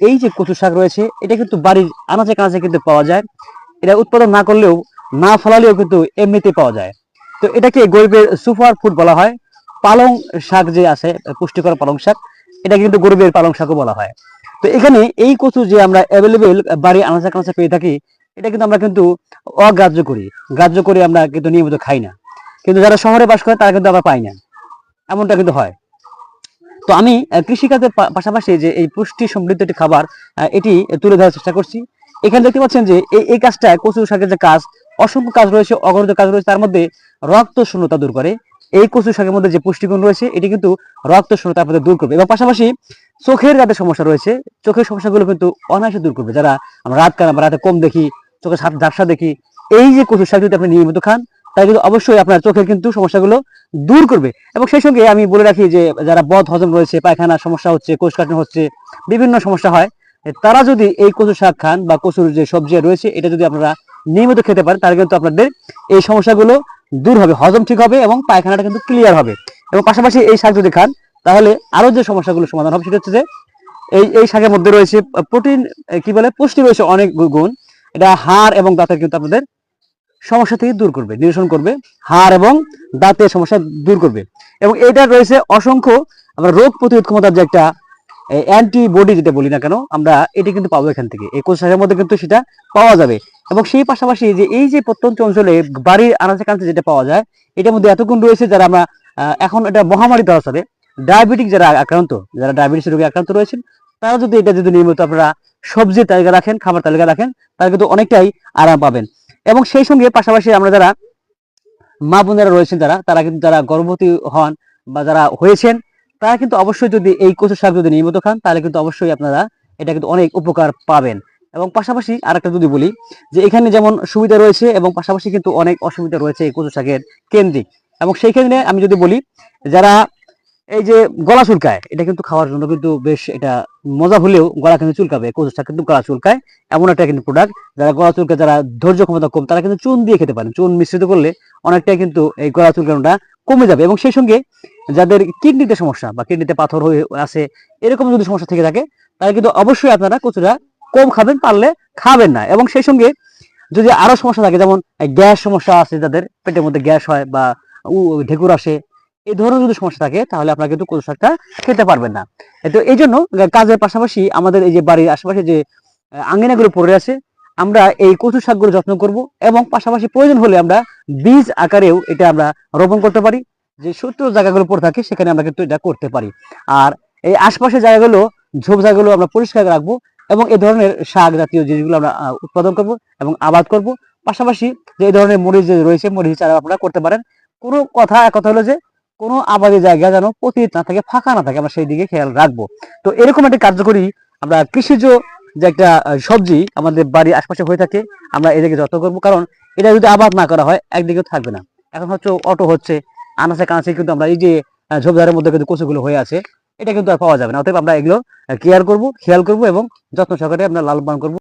এই যে কচু শাক রয়েছে এটা কিন্তু বাড়ির আনাচে কানাচে কিন্তু পাওয়া যায়। এটা উৎপাদন না করলেও, না ফলালেও কিন্তু এমনিতে পাওয়া যায়। তো এটাকে গরিবের সুপার ফুড বলা হয়। পালং শাক যে আছে, পুষ্টিকর পালং শাক, এটা কিন্তু গরিবের পালং শাকও বলা হয়। তো এখানে এই কচু যে আমরা অ্যাভেলেবেল বাড়ির আনাচে কানাচে পেয়ে থাকি, এটা কিন্তু আমরা কিন্তু অগ্রাহ্য করি, গ্রাহ্য করে আমরা কিন্তু নিয়মিত খাই না। কিন্তু যারা শহরে বাস করে তারা কিন্তু আমরা পাই না, এমনটা কিন্তু হয়। তো আমি কৃষিকাজের পাশাপাশি যে এই পুষ্টি সমৃদ্ধ একটি খাবার, এটি তুলে ধরার চেষ্টা করছি। এখানে দেখতে পাচ্ছেন যে এই কাজটা, কচু শাকের যে কাজ, অসংখ্য কাজ রয়েছে, অগণিত কাজ রয়েছে। তার মধ্যে রক্ত শূন্যতা দূর করে। এই কচু শাকের মধ্যে যে পুষ্টিগুণ রয়েছে এটি কিন্তু রক্ত শূন্যতা আপনাদের দূর করবে, এবং পাশাপাশি চোখের যাদের সমস্যা রয়েছে, চোখের সমস্যাগুলো কিন্তু অনায়াসে দূর করবে। যারা আমরা রাত কানা বা রাতে কম দেখি, চোখের ঝাপসা দেখি, এই যে কচু শাক যদি আপনি নিয়মিত খান, তাই কিন্তু অবশ্যই আপনার চোখের কিন্তু সমস্যাগুলো দূর করবে। এবং সেই সঙ্গে আমি বলে রাখি যে যারা বদ হজম রয়েছে, পায়খানার সমস্যা হচ্ছে, কোষ্ঠকাঠিন্য হচ্ছে, বিভিন্ন সমস্যা হয়, তারা যদি এই কচু শাক খান বা কচুর যে সবজি রয়েছে এটা যদি আপনারা নিয়মিত খেতে পারেন, তাহলে কিন্তু আপনাদের এই সমস্যাগুলো দূর হবে, হজম ঠিক হবে এবং পায়খানাটা কিন্তু ক্লিয়ার হবে। এবং পাশাপাশি এই শাক যদি খান, তাহলে আরো যে সমস্যাগুলো সমাধান হবে সেটা হচ্ছে যে এই শাকের মধ্যে রয়েছে প্রোটিন, কি বলে, পুষ্টি রয়েছে অনেক গুণ। এটা হাড় এবং দাঁতের কিন্তু আপনাদের সমস্যা থেকে দূর করবে, নিরসন করবে, হাড় এবং দাঁতের সমস্যা দূর করবে। এবং এটা রয়েছে অসংখ্য আমরা রোগ প্রতিরোধ ক্ষমতার যে একটা অ্যান্টিবডি যেটা বলি না কেন, আমরা এটি কিন্তু পাবো এখান থেকে, এই কচু শাকের মধ্যে কিন্তু সেটা পাওয়া যাবে। এবং সেই পাশাপাশি যে এই যে প্রত্যন্ত অঞ্চলে বাড়ির আনাচে কানাচে যেটা পাওয়া যায়, এটার মধ্যে এত গুণ রয়েছে যারা আমরা এখন এটা মহামারী দেওয়া হবে, ডায়াবেটিক যারা আক্রান্ত, যারা ডায়াবেটিস রোগে আক্রান্ত রয়েছেন, তারা যদি এটা যদি নিয়মিত আপনারা সবজির তালিকা রাখেন, খাবার তালিকা রাখেন, তারা কিন্তু অনেকটাই আরাম পাবেন। এবং সেই সঙ্গে পাশাপাশি আমরা যারা মা বোনেরা রয়েছেন, তারা কিন্তু যারা গর্ভবতী হন বা যারা হয়েছেন, তারা কিন্তু অবশ্যই যদি এই কচু শাক যদি নিয়মিত খান, তাহলে কিন্তু অবশ্যই আপনারা এটা কিন্তু অনেক উপকার পাবেন। এবং পাশাপাশি আরেকটা যদি বলি, যে এখানে যেমন সুবিধা রয়েছে এবং পাশাপাশি কিন্তু অনেক অসুবিধা রয়েছে এই কচু শাকের কেন্দ্রিক। এবং সেই ক্ষেত্রে আমি যদি বলি, যারা এই যে গলা চুলকায়, এটা কিন্তু খাওয়ার জন্য কিন্তু বেশ এটা মজা হলেও গলা কিন্তু চুলকাবে, কচু শাক কিন্তু গলা চুলকায়, এমন একটা কিন্তু প্রোডাক্ট। যারা গলা চুলকায়, যারা ধৈর্য ক্ষমতা কম, তারা কিন্তু চুন দিয়ে খেতে পারেন। চুন মিশ্রিত করলে অনেকটাই কিন্তু এই গলা চুলকানোটা কমে যাবে। এবং সেই সঙ্গে যাদের কিডনিতে সমস্যা বা কিডনিতে পাথর হয়ে আছে, এরকম যদি সমস্যা থেকে থাকে, তাহলে কিন্তু অবশ্যই আপনারা কচুটা কম খাবেন, পারলে খাবেন না। এবং সেই সঙ্গে যদি আরো সমস্যা থাকে, যেমন গ্যাস সমস্যা আছে, যাদের পেটের মধ্যে গ্যাস হয় বা ঢেকুর আসে, এই ধরনের যদি সমস্যা থাকে, তাহলে আপনারা কিন্তু কচু শাকটা খেতে পারবেন না। তো এই জন্য কাজের পাশাপাশি আমাদের এই যে বাড়ির আশেপাশে যে আঙ্গিনাগুলো পড়ে আছে, আমরা এই কচু শাকগুলো যত্ন করব। এবং পাশাপাশি প্রয়োজন হলে আমরা বীজ আকারেও এটা আমরা রোপণ করতে পারি। যে সূত্র জায়গাগুলো পড়ে থাকে সেখানে আমরা কিন্তু এটা করতে পারি। আর এই আশপাশের জায়গাগুলো, ঝোপ জায়গাগুলো আমরা পরিষ্কার রাখবো, এবং এই ধরনের শাক জাতীয় জিনিসগুলো আমরা উৎপাদন করব এবং আবাদ করব। পাশাপাশি যে এই ধরনের মরিচ যে রয়েছে, মরিচ চারা আপনারা করতে পারেন। কোনো কথা এক কথা হলো যে কোনো আবাদি জায়গা যেন পতিত না থাকে, ফাঁকা না থাকে, আমরা সেই দিকে খেয়াল রাখবো। তো এরকম একটা কার্যকরী আমরা কৃষিজ যে একটা সবজি আমাদের বাড়ির আশপাশে হয়ে থাকে, আমরা এদিকে যত্ন করবো। কারণ এটা যদি আবাদ না করা হয়, একদিকে থাকবে না। এখন হচ্ছে অটো হচ্ছে, আনাচে কানাচে কিন্তু আমরা এই যে ঝোপঝাড়ের মধ্যে কিন্তু কচুগুলো হয়ে আছে, এটা কিন্তু আর পাওয়া যাবে না। অতএব আমরা এগুলো কেয়ার করবো, খেয়াল করবো এবং যত্ন সহকারে আমরা লালন পালন করবো।